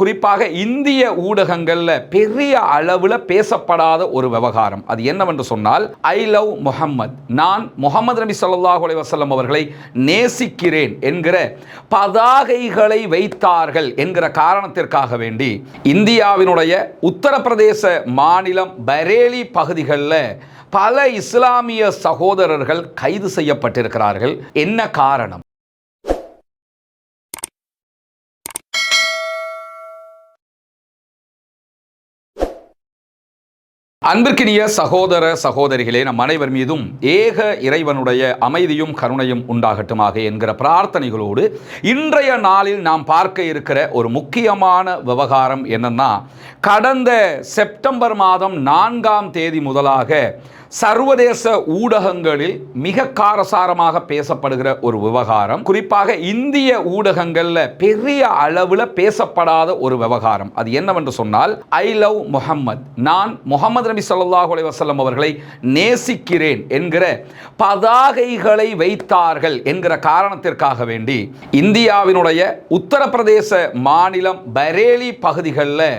குறிப்பாக இந்திய ஊடகங்கள்ல பெரிய அளவில் பேசப்படாத ஒரு விவகாரம். அது என்னவென்று சொன்னால், ஐ லவ் முஹம்மத், நான் முஹம்மது நபி ஸல்லல்லாஹு அலைஹி வஸல்லம் அவர்களை நேசிக்கிறேன் என்கிற பதாகைகளை வைத்தார்கள் என்கிற காரணத்திற்காக வேண்டி இந்தியாவினுடைய உத்தரப்பிரதேச மாநிலம் பரேலி பகுதிகளில் பல இஸ்லாமிய சகோதரர்கள் கைது செய்யப்பட்டிருக்கிறார்கள். என்ன காரணம்? அன்பிற்கினிய சகோதர சகோதரிகளே, நம் அனைவர் மீதும் ஏக இறைவனுடைய அமைதியும் கருணையும் உண்டாகட்டுமாக என்கிற பிரார்த்தனைகளோடு இன்றைய நாளில் நாம் பார்க்க இருக்கிற ஒரு முக்கியமான விவகாரம் என்னன்னா, கடந்த செப்டம்பர் மாதம் 4ஆம் தேதி முதலாக சர்வதேச ஊடகங்களில் மிக காரசாரமாக பேசப்படுகிற ஒரு விவகாரம். குறிப்பாக இந்திய ஊடகங்கள்ல பெரிய அளவில் பேசப்படாத ஒரு விவகாரம். அது என்னவென்று சொன்னால், ஐ லவ் முஹம்மத், நான் முஹம்மது நபி ஸல்லல்லாஹு அலைஹி வஸல்லம் அவர்களை நேசிக்கிறேன் என்கிற பதாகைகளை வைத்தார்கள் என்கிற காரணத்திற்காக வேண்டி இந்தியாவினுடைய உத்தரப்பிரதேச மாநிலம் பரேலி பகுதிகளில்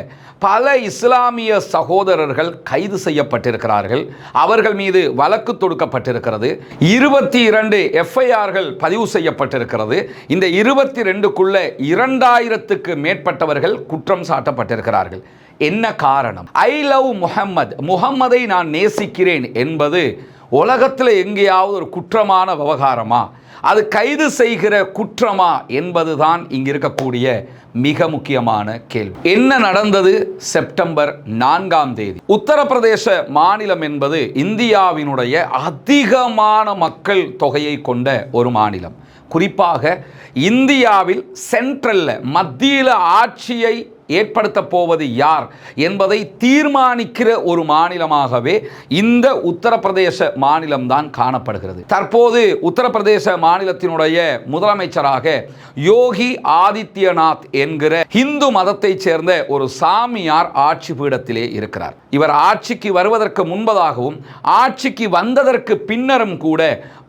பல இஸ்லாமிய சகோதரர்கள் கைது செய்யப்பட்டிருக்கிறார்கள். அவர்கள் மீது வழக்கு தொடுக்கப்பட்டிருக்கிறது. 22 எஃப்ஐஆர்கள் பதிவு செய்யப்பட்டிருக்கிறது. இந்த 22க்குள்ள 2000க்கு மேற்பட்டவர்கள் குற்றம் சாட்டப்பட்டிருக்கிறார்கள். என்ன காரணம்? ஐ லவ் முஹம்மத், முஹம்மதை நான் நேசிக்கிறேன் என்பது உலகத்தில் எங்கேயாவது ஒரு குற்றமான விவகாரமா? அது கைது செய்கிற குற்றமா என்பதுதான் இங்கு இருக்கக்கூடிய மிக முக்கியமான கேள்வி. என்ன நடந்தது செப்டம்பர் 4ஆம் தேதி? உத்தரப்பிரதேச மாநிலம் என்பது இந்தியாவினுடைய அதிகமான மக்கள் தொகையை கொண்ட ஒரு மாநிலம். குறிப்பாக இந்தியாவில் சென்ட்ரல்ல மத்தியில் ஆட்சியை ஏற்படுத்த போவது யார் என்பதை தீர்மானிக்கிற ஒரு மாநிலமாகவே இந்த உத்தரப்பிரதேச மாநிலம்தான் காணப்படுகிறது. தற்போது உத்தரப்பிரதேச மாநிலத்தினுடைய முதலமைச்சராக யோகி ஆதித்யநாத் என்கிற இந்து மதத்தைச் சேர்ந்த ஒரு சாமியார் ஆட்சி பீடத்திலே இருக்கிறார். இவர் ஆட்சிக்கு வருவதற்கு முன்பதாகவும் ஆட்சிக்கு வந்ததற்கு பின்னரும் கூட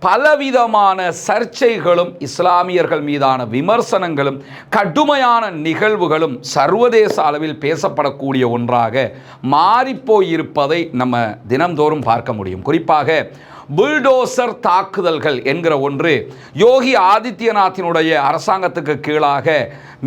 பலவிதமான சர்ச்சைகளும் இஸ்லாமியர்கள் மீதான விமர்சனங்களும் கடுமையான நிகழ்வுகளும் சர்வதேச அளவில் பேசப்படக்கூடிய ஒன்றாக மாறிப்போயிருப்பதை நம்ம தினம்தோறும் பார்க்க முடியும். குறிப்பாக புல்டோசர் தாக்குதல்கள் என்கிற ஒன்று யோகி ஆதித்யநாத்தினுடைய அரசாங்கத்துக்கு கீழாக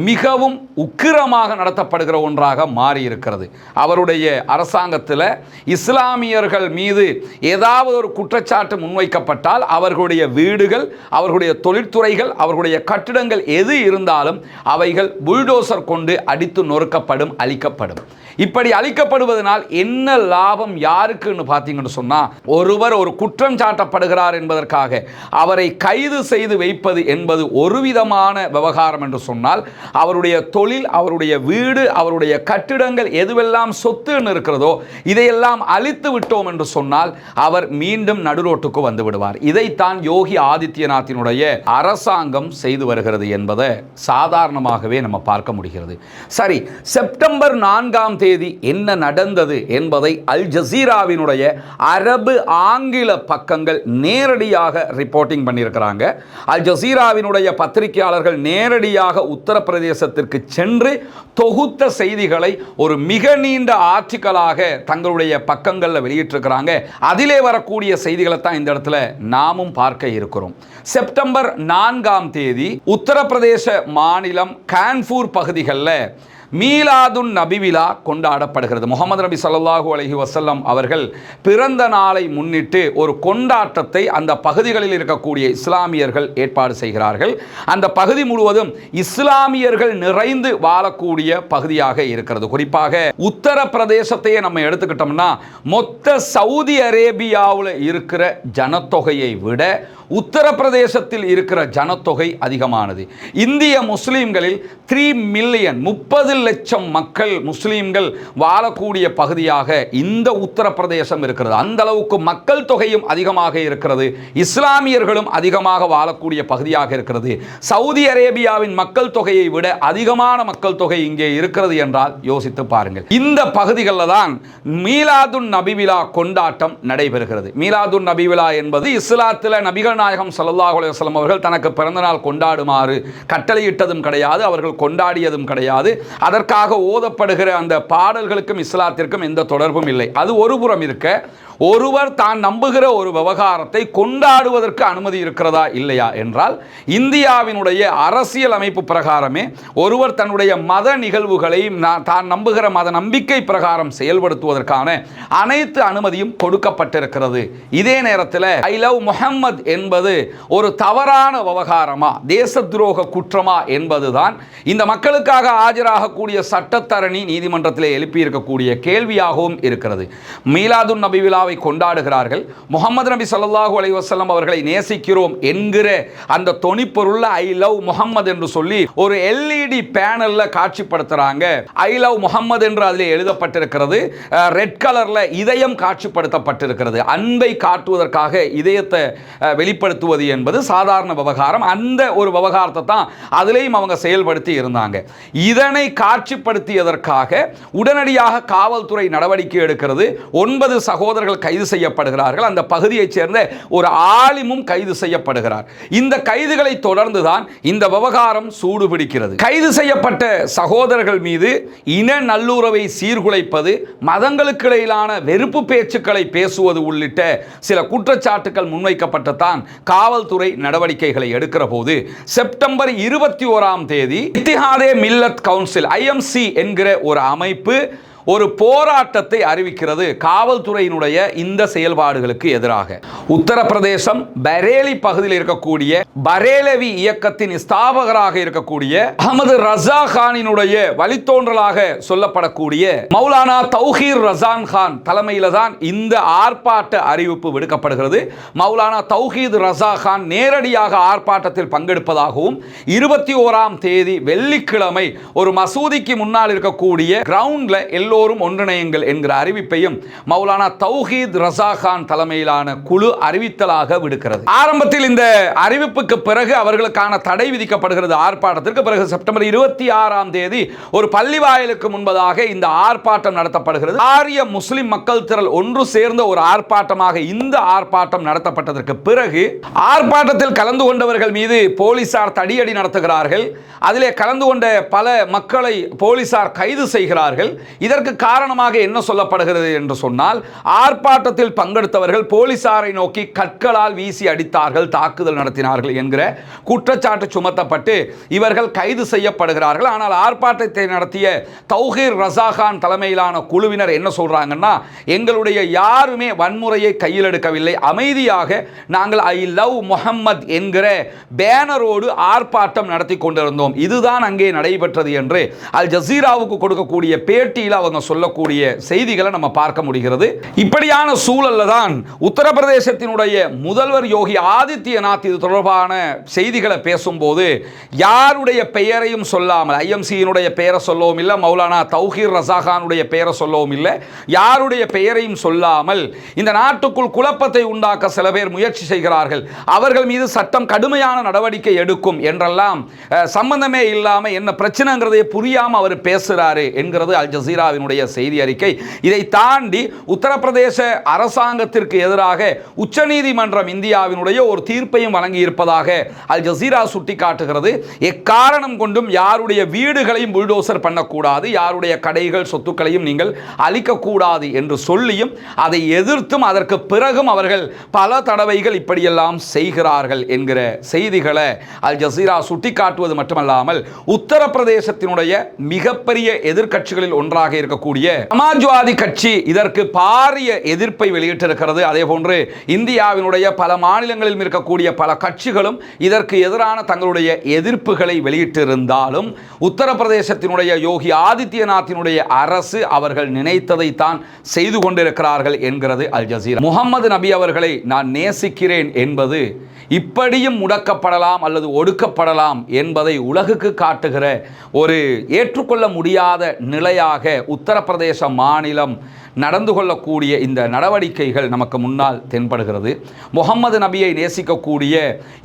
மிகவும் உக்கிரமாக நடத்தப்படுகிற ஒன்றாக மாறியிருக்கிறது. அவருடைய அரசாங்கத்தில் இஸ்லாமியர்கள் மீது ஏதாவது ஒரு குற்றச்சாட்டு முன்வைக்கப்பட்டால் அவர்களுடைய வீடுகள், அவர்களுடைய தொழிற்துறைகள், அவர்களுடைய கட்டிடங்கள் எது இருந்தாலும் அவைகள் புல்டோசர் கொண்டு அடித்து நொறுக்கப்படும், அழிக்கப்படும். இப்படி அழிக்கப்படுவதனால் என்ன லாபம் யாருக்குன்னு பார்த்தீங்கன்னு சொன்னால், ஒருவர் ஒரு குற்றம் சாட்டப்படுகிறார் என்பதற்காக அவரை கைது செய்து வைப்பது என்பது ஒரு விதமான விவகாரம் என்று சொன்னால், அவருடைய தொழில், அவருடைய வீடு, அவருடைய கட்டிடங்கள் எதுவெல்லாம் சொத்துன்னு இருக்கிறதோ இதையெல்லாம் அழித்து விட்டோம் என்று சொன்னால் அவர் மீண்டும் நடுரோட்டுக்கு வந்து விடுவார். இதைத்தான் யோகி ஆதித்யநாத்தினுடைய அரசாங்கம் செய்து வருகிறது என்பதை சாதாரணமாகவே நம்ம பார்க்க முடிகிறது. சரி, செப்டம்பர் 4ஆம் தேதி என்ன நடந்தது என்பதை அல் ஜசீராவினுடைய அரபு ஆங்கில பக்கங்கள் நேரடியாக ரிப்போர்ட்டிங் பண்ணியிருக்கிறாங்க. அல் ஜசீராவினுடைய பத்திரிகையாளர்கள் நேரடியாக உத்தரப்பிரதேசத்திற்கு சென்று தொகுத்த செய்திகளை ஒரு மிக நீண்ட ஆர்டிக்கலாக தங்களுடைய பக்கங்களில் வெளியிட்டிருக்கிறாங்க. அதிலே வரக்கூடிய செய்திகளை தான் இந்த இடத்துல நாமும் பார்க்க இருக்கிறோம். செப்டம்பர் 4ஆம் தேதி உத்தரப்பிரதேச மாநிலம் கான்பூர் பகுதிகளில் மீலாதுன் நபி விழா கொண்டாடப்படுகிறது. முஹம்மது நபி ஸல்லல்லாஹு அலைஹி வஸல்லம் அவர்கள் பிறந்த நாளை முன்னிட்டு ஒரு கொண்டாட்டத்தை அந்த பகுதிகளில் இருக்கக்கூடிய இஸ்லாமியர்கள் ஏற்பாடு செய்கிறார்கள். அந்த பகுதி முழுவதும் இஸ்லாமியர்கள் நிறைந்து வாழக்கூடிய பகுதியாக இருக்கிறது. குறிப்பாக உத்தரப்பிரதேசத்தையே நம்ம எடுத்துக்கிட்டோம்னா மொத்த சவுதி அரேபியாவில் இருக்கிற ஜனத்தொகையை விட உத்தரப்பிரதேசத்தில் இருக்கிற ஜனத்தொகை அதிகமானது. இந்திய முஸ்லீம்களில் 3 மில்லியன் 30 லட்சம் மக்கள் முஸ்லீம்கள் வாழக்கூடிய பகுதியாக இந்த உத்தரப்பிரதேசம் இருக்கிறது. அந்த அளவுக்கு மக்கள் தொகையும் அதிகமாக இருக்கிறது. இஸ்லாமியர்களும் அதிகமாக வாழக்கூடிய பகுதியாக இருக்கிறது. சவுதி அரேபியாவின் மக்கள் தொகையை விட அதிகமான மக்கள் தொகை இங்கே இருக்கிறது என்றால் யோசித்து பாருங்கள். இந்த பகுதிகளில் தான் மீலாதுன் நபி விழா கொண்டாட்டம் நடைபெறுகிறது. மீலாதுன் நபி விழா என்பது இஸ்லாத்தில் நபிகள் நபிகள் நாயகம் ஸல்லல்லாஹு அலைஹி வஸல்லம் அவர்கள் தனக்கு பிறந்தநாள் கொண்டாடுமாறு கட்டளையிட்டதும் கிடையாது, அவர்கள் கொண்டாடியதும் கிடையாது. அதற்காக ஓதப்படுகிற அந்த பாடல்களுக்கும் இஸ்லாத்திற்கும் எந்த தொடர்பும் இல்லை. அது ஒரு புறம் இருக்க, ஒருவர் தான் நம்புகிற ஒரு விவகாரத்தை கொண்டாடுவதற்கு அனுமதி இருக்கிறதா இல்லையா என்றால், இந்தியாவினுடைய அரசியல் அமைப்பு பிரகாரமே ஒருவர் தன்னுடைய மத நிகழ்வுகளை தான் நம்புகிற மத நம்பிக்கை பிரகாரம் செயல்படுத்துவதற்கான அனைத்து அனுமதியும் கொடுக்கப்பட்டிருக்கிறது. இதே நேரத்தில் ஐ லவ் முஹம்மத் என்பது ஒரு தவறான விவகாரமா, தேச துரோக குற்றமா என்பதுதான் இந்த மக்களுக்காக ஆஜராகக்கூடிய சட்டத்தரணி நீதிமன்றத்தில் எழுப்பியிருக்கக்கூடிய கேள்வியாகவும் இருக்கிறது. மீலாதுன் நபி விழாவை கொண்டாடுகிறார்கள், முஹம்மது நபி ஸல்லல்லாஹு அலைஹி வஸல்லம் அவர்களை நேசிக்கிறோம் என்கிற அந்த தொனிப்பொருள்ல ஐ லவ் முஹம்மது என்று சொல்லி ஒரு எல்இடி பேனல்ல காட்சிப்படுத்துறாங்க. ஐ லவ் முஹம்மது என்று அதில் எழுதப்பட்டிருக்கிறது. ரெட் கலர்ல இதயம் காட்சிப்படுத்தப்பட்டிருக்கிறது. அன்பை காட்டுவதற்காக இதயத்தை வெளிப்படுத்துவது என்பது சாதாரண விவகாரம். அந்த ஒரு விவகாரத்தை தான் அதிலேயும் அவங்க செயல்படுத்தி இருந்தாங்க. இதனை காட்சிப்படுத்தியதற்காக உடனடியாக காவல்துறை நடவடிக்கை எடுக்கிறது. 9 சகோதரர்கள் கைது செய்யப்படுகிறார்கள். அந்த பகுதியைச் சேர்ந்த ஒரு ஆலிமும் கைது செய்யப்படுகிறார். இந்த கைதுகளை தொடர்ந்துதான் இந்த விவகாரம் சூடுபிடிக்கிறது. கைது செய்யப்பட்ட சகோதரர்கள் மீது இன நல்லுறவை சீர்குலைப்பது, மதங்களுக்கு இடையிலான வெறுப்பு பேச்சுக்களை பேசுவது உள்ளிட்ட சில குற்றச்சாட்டுகள் முன்வைக்கப்பட்டுத்தான் காவல்துறை நடவடிக்கைகளை எடுக்கிற போது செப்டம்பர் 21ஆம் தேதி இத்திஹாதே மில்லத் கவுன்சில் IMC என்கிற ஒரு அமைப்பு ஒரு போராட்டத்தை அறிவிக்கிறது காவல்துறையினுடைய இந்த செயல்பாடுகளுக்கு எதிராக. உத்தரப்பிரதேசம் பரேலி பகுதியில் இருக்கக்கூடிய பரேலவி இயக்கத்தின் ஸ்தாபகராக இருக்கக்கூடிய அஹமது ரஸா கானினுடைய வழித்தோன்றலாக சொல்லப்படக்கூடிய மௌலானா தௌஹீர் ரஸான் கான் தலைமையில தான் இந்த ஆர்ப்பாட்ட அறிவிப்பு விடுக்கப்படுகிறது. மௌலானா தௌஹீத் ரஸா கான் நேரடியாக ஆர்ப்பாட்டத்தில் பங்கெடுப்பதாகவும் 21ஆம் தேதி வெள்ளிக்கிழமை ஒரு மசூதிக்கு முன்னால் இருக்கக்கூடிய கிரவுண்ட்ல எல்லோரும் ஒன்றிணையுங்கள் என்கிற அறிவிப்பையும் மௌலானா தௌஹீத் ரஸா கான் தலைமையிலான குழு அறிவித்தலாக விடுக்கிறது. ஆரம்பத்தில் இந்த அறிவிப்புக்கு பிறகு அவர்களுக்கான தடை விதிக்கப்படுகிறது. ஆர்ப்பாட்டத்திற்கு பிறகு செப்டம்பர் 26ஆம் தேதி ஒரு பள்ளி வாயிலுக்கு முன்பதாக இந்த ஆர்ப்பாட்டம் நடத்தப்படுகிறது. ஆரிய முஸ்லிம் மக்கள் திரள் ஒன்று சேர்ந்த ஒரு ஆர்ப்பாட்டமாக இந்த ஆர்ப்பாட்டம் நடத்தப்பட்டதற்கு பிறகு ஆர்ப்பாட்டத்தில் கலந்து கொண்டவர்கள் மீது போலீசார் தடியடி நடத்துகிறார்கள். அதிலே கலந்து கொண்ட பல மக்களை போலீசார் கைது செய்கிறார்கள். இதற்கு காரணமாக என்ன சொல்லப்படுகிறது என்று சொன்னால், ஆர்ப்பாட்டத்தில் பங்கெடுத்தவர்கள் போலீசாரை நோக்கி கற்களால் வீசி அடித்தார்கள், தாக்குதல் நடத்தினார்கள் என்கிற குற்றச்சாட்டு சுமத்தப்பட்டு இவர்கள் கைது செய்யப்படுகிறார்கள். ஆனால் ஆர்ப்பாட்டத்தை நடத்திய தௌஹீர் ரஸா கான் தலைமையிலான குழுவினர் என்ன சொல்றாங்கன்னா, எங்களுடைய யாருமே வன்முறையை கையில் எடுக்கவில்லை, அமைதியாக நாங்கள் ஐ லவ் முஹம்மத் என்கிற பேனரோடு ஆர்ப்பாட்டம் நடத்தி கொண்டிருந்தோம், இதுதான் அங்கே நடைபெற்றது என்று அல் ஜசீராவுக்கு கொடுக்கக்கூடிய பேட்டியில் அவங்க சொல்லக்கூடிய செய்திகளை நம்ம பார்க்க முடிகிறது. இப்படியான சூழல்ல தான் உத்தரப்பிரதேசத்தினுடைய முதல்வர் யோகி ஆதித்யநாத் இது தொடர்பான செய்திகளை பேசும்போது யாருடைய பெயரையும் சொல்லாமல், IMCயினுடைய பெயரை சொல்லவும் இல்லை, மௌலானா தௌஹீர் ரஸா கானுடைய பெயரை சொல்லவும் இல்லை, யாருடைய பெயரையும் சொல்லாமல் இந்த நாட்டுக்குள் குழப்பத்தை உண்டாக்க சில பேர் முயற்சி செய்கிறார்கள், அவர்கள் மீது சட்டம் கடுமையான நடவடிக்கை எடுக்கும் என்றெல்லாம் சம்பந்தமே இல்லாம என்ன பிரச்சனைங்கிறதே புரியாம அவர் பேசுறாரு என்கிறது அல் ஜசீராவினுடைய செய்தி அறிக்கை. இதை தாண்டி உத்தரப்பிரதேச அரசாங்கத்திற்கு எதிராக உச்சநீதிமன்றம் இந்தியாவினுடைய ஒரு தீர்ப்பையும் வழங்கி இருப்பதாக அல் ஜசீரா சுட்டிக்காட்டுகிறது. எக்காரணம் கொண்டும் யாருடைய வீடுகளையும் புல்டோசர் பண்ணக்கூடாது, யாருடைய கடைகள் சொத்துக்களையும் நீங்கள் அழிக்கக்கூடாது என்று சொல்லியும் அதை எதிர்த்தும் அதற்கு பிறகும் அவர்கள் பல தடவைகள் இப்படியெல்லாம் செய்கிறார்கள் என்கிற செய்திகளை அல் ஜசீரா சுட்டிக்காட்டுவது மட்டுமல்லாமல் உத்தரப்பிரதேசத்தினுடைய மிகப்பெரிய எதிர்க்கட்சிகளில் ஒன்றாக இருக்கக்கூடிய சமாஜ்வாதி கட்சி இதற்கு பாரிய எதிர்ப்பை வெளியிட்டிருக்கிறது. அதே போன்று இந்தியாவினுடைய பல மாநிலங்களில் இருக்கக்கூடிய பல கட்சிகளும் இதற்கு எதிரான தங்களுடைய எதிர்ப்புகளை வெளியிட்டிருந்தாலும் உத்தரப்பிரதேசத்தினுடைய யோகி ஆதித்யநாத்தினுடைய அரசு அவர்கள் நினைத்ததை தான் செய்து கொண்டிருக்கிறார்கள் என்கிறது அல் ஜசீரா. முஹம்மது நபி அவர்களை நான் நேசிக்கிறேன் என்பது இப்படியும் முடக்கப்படலாம் அல்லது ஒடுக்கப்படலாம் என்பதை உலகுக்கு காட்டுகிற ஒரு ஏற்றுக்கொள்ள முடியாத நிலையாக உத்தரப்பிரதேச மாநிலம் நடந்து கொள்ளக்கூடிய இந்த நடவடிக்கைகள் நமக்கு முன்னால் தென்படுகிறது. முகம்மது நபியை நேசிக்கக்கூடிய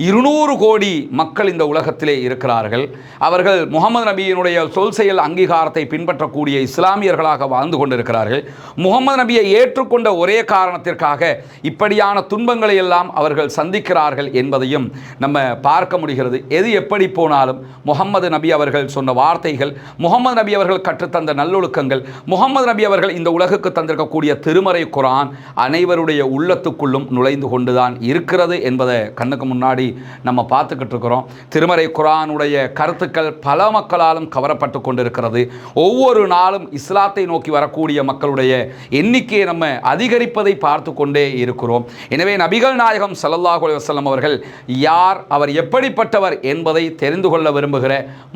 200 கோடி மக்கள் இந்த உலகத்திலே இருக்கிறார்கள். அவர்கள் முகமது நபியினுடைய சொல் செயல் அங்கீகாரத்தை பின்பற்றக்கூடிய இஸ்லாமியர்களாக வாழ்ந்து கொண்டிருக்கிறார்கள். முகமது நபியை ஏற்றுக்கொண்ட ஒரே காரணத்திற்காக இப்படியான துன்பங்களை எல்லாம் அவர்கள் சந்திக்கிறார்கள் என்பதையும் நம்ம பார்க்க முடிகிறது. எது எப்படி போனாலும் முகமது நபி அவர்கள் சொன்ன வார்த்தைகள், முகமது நபி அவர்கள் கற்றுத்தந்த நல்லொழுக்கங்கள், முகமது நபி அவர்கள் இந்த உலகுக்கு தந்திருக்கக்கூடிய திருமறை குர்ஆன் அனைவருடைய உள்ளத்துக்குள்ளும் நுழைந்து கொண்டுதான் இருக்கிறது என்பதை கண்ணுக்கு முன்னாடி நம்ம பார்த்துக்கிட்டு இருக்கிறோம். திருமறை குர்ஆனுடைய கருத்துக்கள் பல மக்களாலும் கவரப்பட்டு கொண்டிருக்கிறது. ஒவ்வொரு நாளும் இஸ்லாத்தை நோக்கி வரக்கூடிய மக்களுடைய எண்ணிக்கையை நம்ம அதிகரிப்பதை பார்த்து கொண்டே இருக்கிறோம். எனவே நபிகள் நாயகம் ஸல்லல்லாஹு அலைஹி வஸல்லம் அவர்கள் யார், அவர் எப்படிப்பட்டவர் என்பதை தெரிந்து கொள்ள விரும்புகிற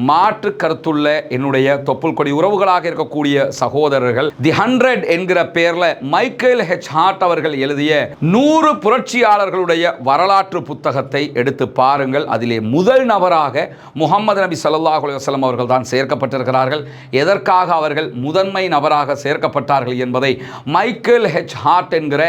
மாற்று கருத்துள்ள என்னுடைய தொப்புள் கொடி உறவுகளாக இருக்கக்கூடிய சகோதரர்கள், தி 100 என்கிற பெயர்ல மைக்கேல் ஹெச் ஹார்ட் அவர்கள் எழுதிய 100 புரட்சியாளர்களுடைய வரலாற்று புத்தகத்தை எடுத்து பாருங்கள். அதிலே முதல் நபராக முகமது நபி ஸல்லல்லாஹு அலைஹி வஸல்லம் அவர்கள் தான் சேர்க்கப்பட்டிருக்கிறார்கள். எதற்காக அவர்கள் முதன்மை நபராக சேர்க்கப்பட்டார்கள் என்பதை மைக்கேல் ஹெச் ஹார்ட் என்கிற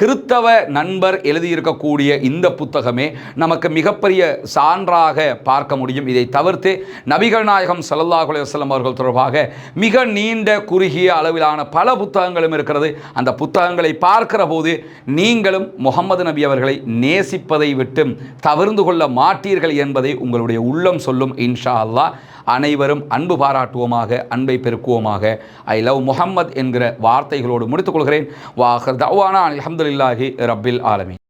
கிறித்தவ நண்பர் எழுதியிருக்கக்கூடிய இந்த புத்தகமே நமக்கு மிகப்பெரிய சான்றாக பார்க்க முடியும். இதை தவிர்த்து நபிகள் நாயகம் ஸல்லல்லாஹு அலைஹி வஸல்லம் அவர்கள் தொடர்பாக மிக நீண்ட குறுகிய அளவிலான பல புத்தகங்களும் இருக்கிறது. அந்த புத்தகங்களை பார்க்கிற போது நீங்களும் முகமது நபி அவர்களை நேசிப்பதை விட்டு தவிர்ந்து கொள்ள மாட்டீர்கள் என்பதை உங்களுடைய உள்ளம் சொல்லும். இன்ஷா அல்லாஹ் அனைவரும் அன்பு பாராட்டுவோமாக, அன்பை பெருக்குவோமாக. ஐ லவ் முஹம்மத் என்கிற வார்த்தைகளோடு முடித்துக் கொள்கிறேன். வாஹர் தஅவானா அல்ஹம்துலில்லாஹி ரப்பில் ஆலமீன்.